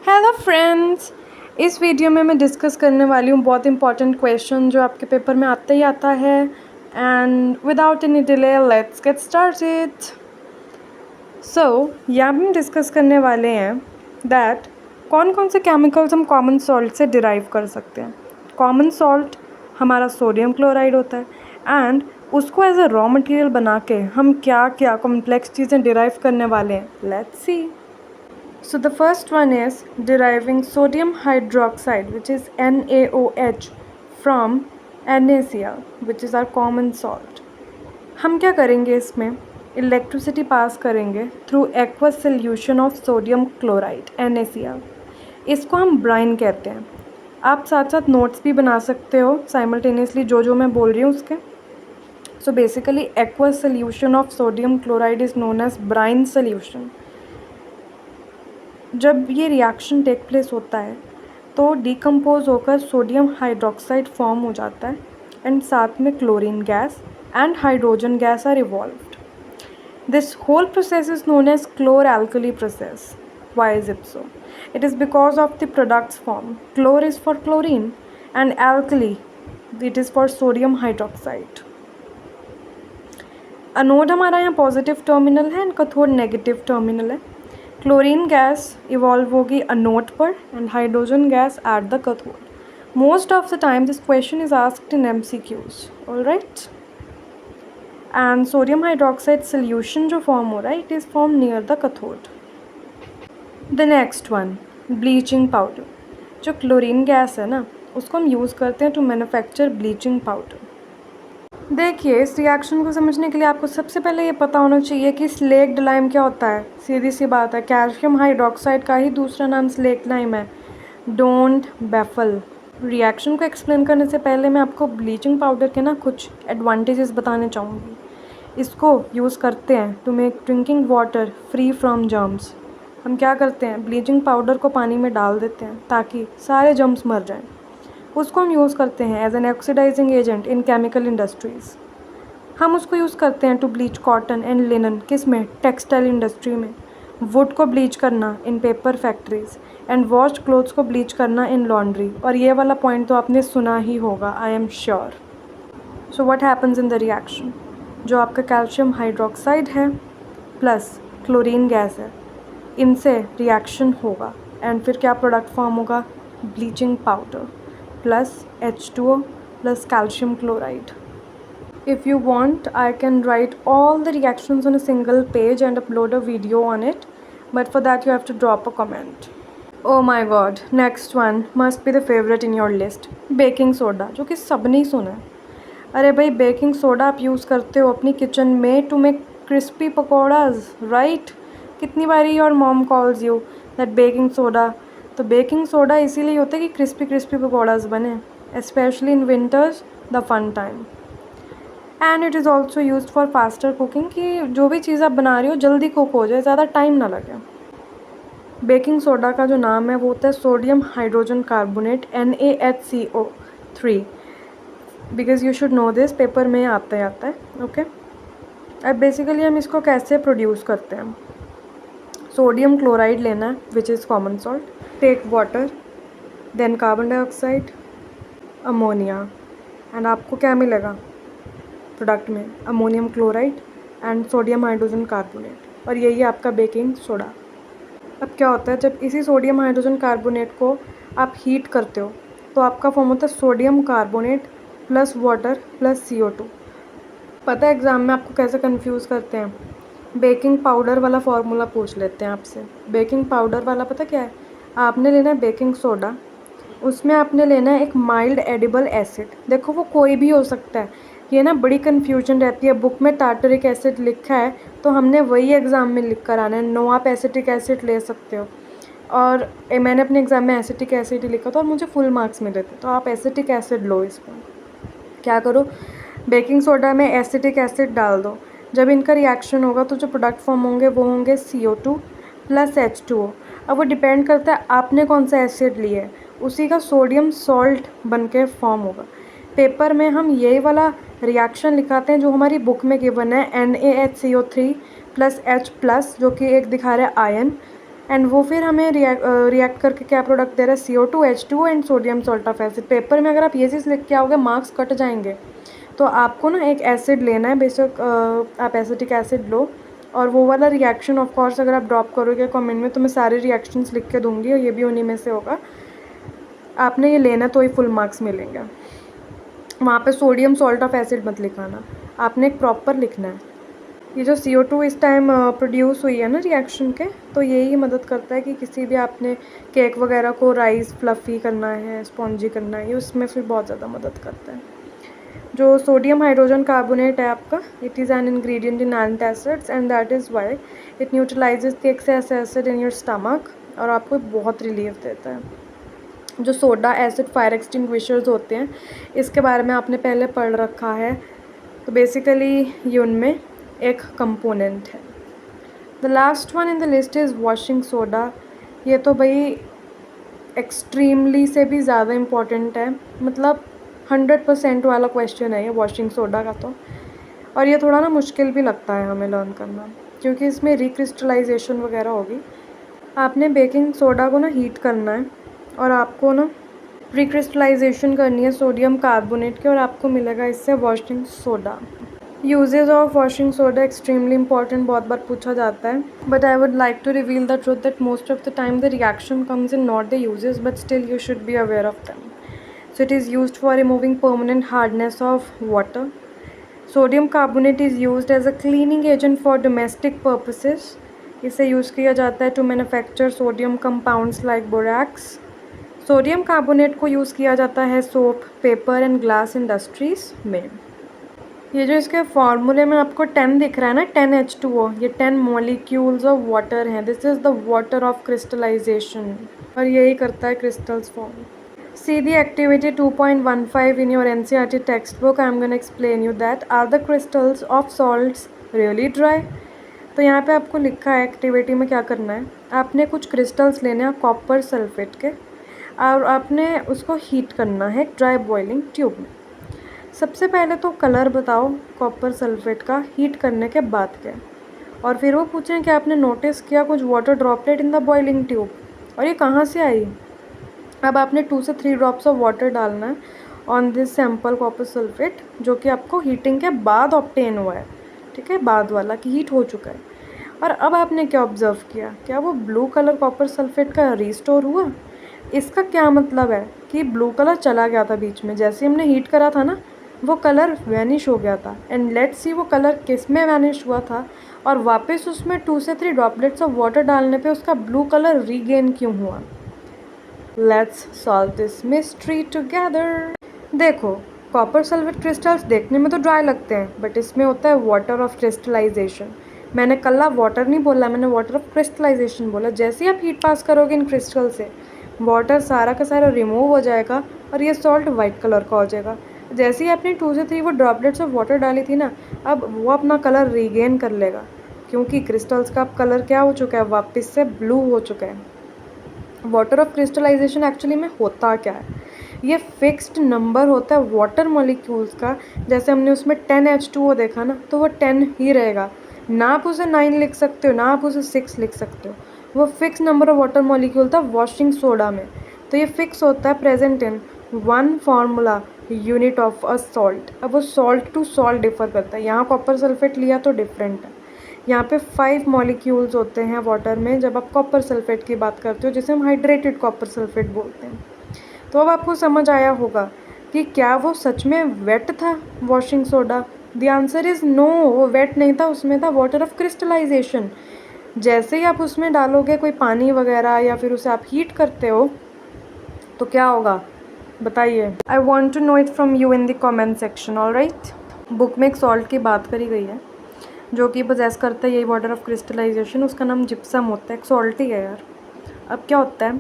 Hello friends, इस video में मैं डिस्कस करने वाली हूँ बहुत इंपॉर्टेंट क्वेश्चन जो आपके पेपर में आता ही आता है। And without any delay let's get started. So यहाँ हम डिस्कस करने वाले हैं दैट कौन कौन से केमिकल्स हम कॉमन सॉल्ट से डिराइव कर सकते हैं। कॉमन सॉल्ट हमारा सोडियम क्लोराइड होता है एंड उसको एज अ रॉ मटेरियल बना के हम क्या क्या कॉम्प्लेक्स चीज़ें डिराइव करने वाले हैं। Let's see. So the first one is deriving sodium hydroxide, which is NaOH, from NaCl, which is our common salt. हम क्या करेंगे, इसमें इलेक्ट्रिसिटी पास करेंगे through aqueous solution of sodium chloride NaCl. इसको हम ब्राइन कहते हैं। आप साथ साथ नोट्स भी बना सकते हो साइमल्टेनियसली जो मैं बोल रही हूँ उसके। So basically aqueous solution of sodium chloride is known as brine solution. जब ये रिएक्शन टेक प्लेस होता है तो डिकम्पोज होकर सोडियम हाइड्रोक्साइड फॉर्म हो जाता है एंड साथ में chlorine gas and hydrogen gas are evolved. This whole process is known as chlor alkali process. Why is it so? It is because of the products formed. Chlor is for chlorine and alkali it is for sodium hydroxide. Anode हमारा यहाँ positive terminal है and cathode negative terminal है। Chlorine gas evolve होगी anode पर and hydrogen gas at the cathode. Most of the time this question is asked in MCQs. Alright, and sodium hydroxide solution जो form हो रहा है it is form near the cathode. The next one, bleaching powder. जो chlorine gas है ना उसको हम use करते हैं टू मैन्युफैक्चर ब्लीचिंग पाउडर. देखिए, इस रिएक्शन को समझने के लिए आपको सबसे पहले ये पता होना चाहिए कि स्लेक्ड लाइम क्या होता है. सीधी सी बात है, कैल्शियम हाइड्रोक्साइड का ही दूसरा नाम स्लेक्ड लाइम है. Don't baffle. रिएक्शन को एक्सप्लेन करने से पहले मैं आपको ब्लीचिंग पाउडर के ना कुछ एडवांटेजेस बताने चाहूँगी. इसको यूज़ करते हैं to make drinking water free from germs. हम क्या करते हैं, ब्लीचिंग पाउडर को पानी में डाल देते हैं ताकि सारे जर्म्स मर जाएँ. उसको हम यूज़ करते हैं as an oxidizing agent in chemical industries. हम उसको यूज़ करते हैं to bleach cotton and linen. किस में? टेक्सटाइल इंडस्ट्री में. वुड को ब्लीच करना in paper factories and washed clothes को ब्लीच करना इन लॉन्ड्री. और ये वाला पॉइंट तो आपने सुना ही होगा, I am sure. So what happens in the reaction? जो आपका कैल्शियम हाइड्रोक्साइड है प्लस क्लोरीन गैस है, इनसे रिएक्शन होगा एंड फिर क्या प्रोडक्ट फॉर्म होगा? Bleaching powder plus H2O plus calcium chloride. If you want, I can write all the reactions on a single page and upload a video on it, but for that you have to drop a comment. Oh my god, next one must be the favorite in your list, baking soda, जो कि सबने सुना है. अरे भाई, baking soda आप use करते हो अपनी किचन में to make crispy pakoras, right? कितनी बारी your mom calls you that baking soda. तो बेकिंग सोडा इसीलिए होता है कि क्रिस्पी क्रिस्पी पकौड़ाज बने, specially in winters, the fun time. And it is also use for faster cooking, कि जो भी चीज़ आप बना रही हो जल्दी कुक हो जाए, ज़्यादा टाइम ना लगे. बेकिंग सोडा का जो नाम है वो होता है sodium hydrogen carbonate NaHCO3. Because you should know this, paper में आता है. ओके, अब बेसिकली हम इसको कैसे प्रोड्यूस करते हैं. सोडियम क्लोराइड लेना है which is common salt. Take water, then carbon dioxide, ammonia, and आपको क्या मिलेगा प्रोडक्ट में? Ammonium chloride and sodium hydrogen carbonate. और यही है आपका बेकिंग सोडा. अब क्या होता है, जब इसी सोडियम हाइड्रोजन कार्बोनेट को आप हीट करते हो तो आपका फॉर्म होता है sodium carbonate plus water plus CO2. पता है एग्ज़ाम में आपको कैसे कंफ्यूज करते हैं? बेकिंग पाउडर वाला फार्मूला पूछ लेते हैं आपसे. बेकिंग पाउडर वाला पता क्या है? आपने लेना है बेकिंग सोडा, उसमें आपने लेना है एक माइल्ड एडिबल एसिड. देखो, वो कोई भी हो सकता है. ये ना बड़ी कन्फ्यूजन रहती है. बुक में टार्टरिक एसिड लिखा है तो हमने वही एग्ज़ाम में लिख कर आना है. नो, आप एसिटिक एसिड ले सकते हो. और मैंने अपने एग्ज़ाम में एसिटिक एसिड ही लिखा था और मुझे फुल मार्क्स मिले थे. तो आप एसिटिक एसिड लो. इसमें क्या करो, बेकिंग सोडा में एसिटिक एसिड डाल दो. जब इनका रिएक्शन होगा तो जो प्रोडक्ट फॉर्म होंगे वो होंगे CO2 प्लस H2O. अब वो डिपेंड करता है आपने कौन सा एसिड लिया है, उसी का सोडियम सॉल्ट बन के फॉर्म होगा. पेपर में हम यही वाला रिएक्शन लिखाते हैं जो हमारी बुक में गिवन है NaHCO3 प्लस H प्लस, जो कि एक दिखा रहा है आयन, एंड वो फिर हमें रिएक्ट करके क्या प्रोडक्ट दे रहा है, CO2H2 and sodium salt of acid. Paper में अगर आप ये चीज़ लिख के आओगे मार्क्स कट जाएंगे। तो आपको ना एक एसिड लेना है, बेशक आप एसिटिक एसिड लो, और वो वाला रिएक्शन ऑफ कोर्स अगर आप ड्रॉप करोगे कमेंट में तो मैं सारे रिएक्शंस लिख के दूंगी और ये भी उन्हीं में से होगा। आपने ये लेना तो ही फुल मार्क्स मिलेंगे। वहाँ पे सोडियम सॉल्ट ऑफ एसिड मत लिखाना, आपने एक प्रॉपर लिखना है। ये जो CO2 इस टाइम प्रोड्यूस हुई है ना रिएक्शन के, तो यही मदद करता है कि किसी भी आपने केक वगैरह को राइस फ्लफ़ी करना है, स्पॉन्जी करना है, ये उसमें फिर बहुत ज़्यादा मदद करता है। जो सोडियम हाइड्रोजन कार्बोनेट है आपका, it is an ingredient in antacids and that is why it न्यूट्रलाइजेज the excess acid in your stomach और आपको बहुत रिलीफ देता है। जो सोडा एसिड फायर एक्सटिंग्विशर्स होते हैं, इसके बारे में आपने पहले पढ़ रखा है, तो बेसिकली ये उनमें एक कंपोनेंट है। The last one in the list is washing soda. ये तो भाई एक्सट्रीमली से भी ज़्यादा इम्पॉर्टेंट है, मतलब 100% वाला क्वेश्चन है ये वॉशिंग सोडा का तो। और ये थोड़ा ना मुश्किल भी लगता है हमें लर्न करना, क्योंकि इसमें रिक्रिस्टलाइजेशन वगैरह होगी। आपने बेकिंग सोडा को ना हीट करना है और आपको ना रिक्रिस्टलाइजेशन करनी है सोडियम कार्बोनेट की, और आपको मिलेगा इससे washing soda. Uses of washing soda extremely important, बहुत बार पूछा जाता है, but I would like to reveal the truth that most of the time the reaction comes in not the uses, but still you should be aware of them. So it is used for removing permanent hardness of water. Sodium carbonate is used as a cleaning agent for domestic purposes. इसे use किया जाता है to manufacture sodium compounds like borax. Sodium carbonate को use किया जाता है soap, paper and glass industries में। ये जो इसके फार्मूले में आपको 10 दिख रहा है ना, 10H2O, ये 10 मॉलिक्यूल्स ऑफ वाटर हैं। This is the water of crystallisation, और यही करता है crystals form. See the activity 2.15 in your NCERT textbook. I am going to explain you that. Are the crystals of salts really dry? तो यहाँ पे आपको लिखा है एक्टिविटी में क्या करना है। आपने कुछ क्रिस्टल्स लेने हैं कॉपर सल्फेट के, और आपने उसको हीट करना है ड्राई बॉइलिंग ट्यूब में। सबसे पहले तो कलर बताओ कॉपर सल्फेट का हीट करने के बाद के, और फिर वो पूछें कि आपने नोटिस किया कुछ water droplet in the boiling tube, और ये कहाँ से आई। अब आपने 2 से 3 ड्रॉप्स ऑफ वाटर डालना है on this sample copper sulphate, जो कि आपको हीटिंग के बाद ऑब्टेन हुआ है, ठीक है, बाद वाला कि हीट हो चुका है। और अब आपने क्या ऑब्जर्व किया, क्या वो ब्लू कलर कॉपर सल्फेट का रिस्टोर हुआ। इसका क्या मतलब है कि ब्लू कलर चला गया था बीच में, जैसे हमने हीट करा था ना वो कलर वैनिश हो गया था। एंड लेट्स सी वो कलर किस में वैनिश हुआ था, और वापस उसमें 2 से 3 ड्रॉपलेट्स ऑफ वाटर डालने पे उसका ब्लू कलर रीगेन क्यों हुआ। Let's solve this mystery together. देखो, कॉपर सल्फेट क्रिस्टल्स देखने में तो ड्राई लगते हैं, बट इसमें होता है वाटर ऑफ क्रिस्टलाइजेशन। मैंने कल्ला वाटर नहीं बोला, मैंने वाटर ऑफ क्रिस्टलाइजेशन बोला। जैसे ही आप हीट पास करोगे इन क्रिस्टल से, वाटर सारा का सारा रिमूव हो जाएगा और ये सॉल्ट वाइट कलर का हो जाएगा। जैसे ही आपने 2 से 3 वो ड्रॉपलेट्स ऑफ वाटर डाली थी ना, अब वो अपना कलर रीगेन कर लेगा, क्योंकि क्रिस्टल्स का अब कलर क्या हो चुका है, वापस से ब्लू हो चुका है। वाटर ऑफ क्रिस्टलाइजेशन एक्चुअली में होता क्या है, ये फिक्स्ड नंबर होता है वाटर मॉलिक्यूल्स का। जैसे हमने उसमें 10H2O देखा ना, तो वो 10 ही रहेगा, ना आप उसे 9 लिख सकते हो, ना आप उसे 6 लिख सकते हो। वो fix number of water molecule था वॉशिंग सोडा में, तो ये फिक्स होता है present in 1 formula unit of a salt. अब वो सॉल्ट टू सॉल्ट डिफर करता है, यहाँ कॉपर सल्फेट लिया तो डिफरेंट है। यहाँ पे 5 मॉलिक्यूल्स होते हैं वाटर में जब आप कॉपर सल्फेट की बात करते हो, जिसे हम हाइड्रेटेड कॉपर सल्फेट बोलते हैं। तो अब आपको समझ आया होगा कि क्या वो सच में वेट था washing soda. The answer is no, वो वेट नहीं था, उसमें था वाटर ऑफ क्रिस्टलाइजेशन। जैसे ही आप उसमें डालोगे कोई पानी वगैरह या फिर उसे आप हीट करते हो तो क्या होगा बताइए। I want to know it from you in the comment section. All right, book में एक सॉल्ट की बात करी गई है जो कि पोजेस करता है यही वाटर ऑफ क्रिस्टलाइजेशन, उसका नाम जिप्सम होता है, एक सॉल्ट ही है यार। अब क्या होता है,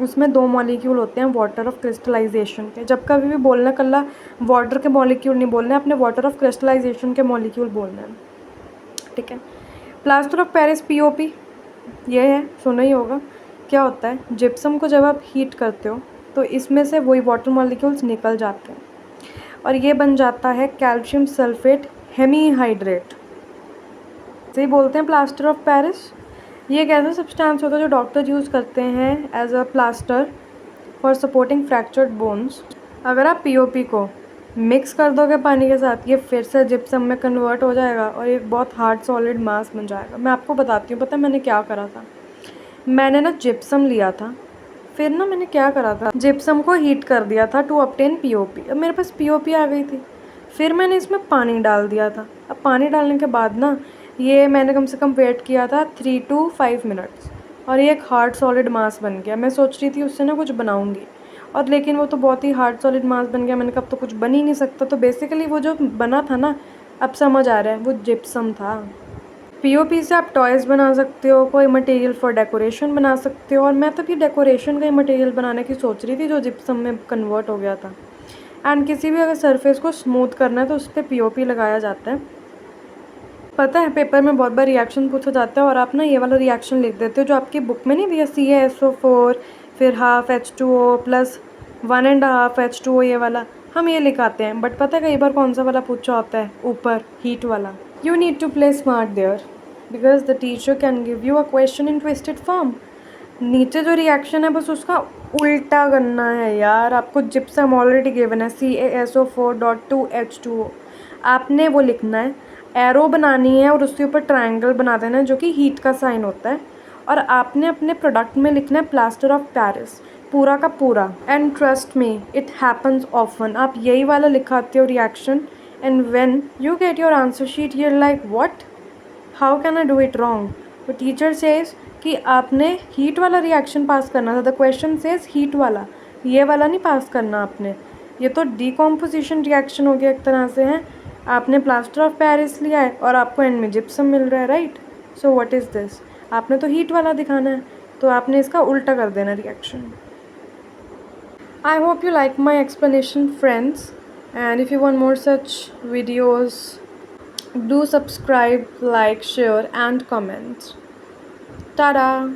उसमें 2 मॉलिक्यूल होते हैं वाटर ऑफ क्रिस्टलाइजेशन के। जब कभी भी बोलना कल्ला वाटर के मॉलिक्यूल नहीं बोलने, अपने वाटर ऑफ क्रिस्टलाइजेशन के मॉलिक्यूल बोलना है, ठीक है। प्लास्टर ऑफ पेरिस POP ये है, सुना ही होगा। क्या होता है, जिप्सम को जब आप हीट करते हो तो इसमें से वही वाटर मॉलिक्यूल्स निकल जाते हैं और ये बन जाता है कैल्शियम सल्फेट हेमीहाइड्रेट, सही बोलते हैं प्लास्टर ऑफ पेरिस। ये एक ऐसा सब्सटेंस होता है जो डॉक्टर यूज़ करते हैं as a plaster for supporting fractured bones. अगर आप पीओपी को मिक्स कर दोगे पानी के साथ, ये फिर से जिप्सम में कन्वर्ट हो जाएगा और एक बहुत हार्ड सॉलिड मास बन जाएगा। मैं आपको बताती हूँ, पता है मैंने क्या करा था। मैंने ना जिप्सम लिया था, फिर ना मैंने क्या करा था, जिप्सम को हीट कर दिया था टू ऑब्टेन पीओपी। अब मेरे पास पीओपी आ गई थी, फिर मैंने इसमें पानी डाल दिया था। अब पानी डालने के बाद ना ये मैंने कम से कम वेट किया था 3 to 5 मिनट्स और ये एक हार्ड सॉलिड मास बन गया। मैं सोच रही थी उससे ना कुछ बनाऊंगी, और लेकिन वो तो बहुत ही हार्ड सॉलिड मास बन गया। मैंने कहा अब तो कुछ बन ही नहीं सकता। तो बेसिकली वो जो बना था ना, अब समझ आ रहा है, वो जिप्सम था। पीओपी से आप टॉयज़ बना सकते हो, कोई मटेरियल फॉर डेकोरेशन बना सकते हो, और मैं तो भी डेकोरेशन का ही मटेरियल बनाने की सोच रही थी जो जिप्सम में कन्वर्ट हो गया था। एंड किसी भी अगर सरफेस को स्मूथ करना है तो उस पर पीओपी लगाया जाता है। पता है पेपर में बहुत बार रिएक्शन पूछा जाता है और आप ना ये वाला रिएक्शन लिख देते हो जो आपकी बुक में नहीं दिया, CaSO4 फिर हाफ H2O प्लस 1.5 H2O, ये वाला हम ये लिखाते हैं। बट पता है कई बार कौन सा वाला पूछा होता है, ऊपर हीट वाला। You need to play smart there because the teacher can give you a question in twisted form. नीचे जो रिएक्शन है बस उसका उल्टा करना है यार। आपको जिप्सम ऑलरेडी गिवन है CaSO4.2H2O, आपने वो लिखना है, एरो बनानी है और उसके ऊपर ट्रायंगल बना देना है जो कि हीट का साइन होता है, और आपने अपने प्रोडक्ट में लिखना है प्लास्टर ऑफ पेरिस, पूरा का पूरा। And trust me it happens often. आप यही वाला लिखाते हो reaction, and when you get your answer sheet you are like what, how can I do it wrong. तो टीचर सेज कि आपने हीट वाला रिएक्शन पास करना था, द क्वेश्चन सेज हीट वाला, ये वाला नहीं पास करना आपने। ये तो डीकॉम्पोजिशन रिएक्शन हो गया एक तरह से है। आपने प्लास्टर ऑफ पेरिस लिया है और आपको एंड में जिप्सम मिल रहा है, right. So what is this, आपने तो हीट वाला दिखाना है, तो आपने इसका उल्टा कर देना reaction. I hope you like my explanation, friends, and if you want more such videos, do subscribe, like, share and comment. Ta-da!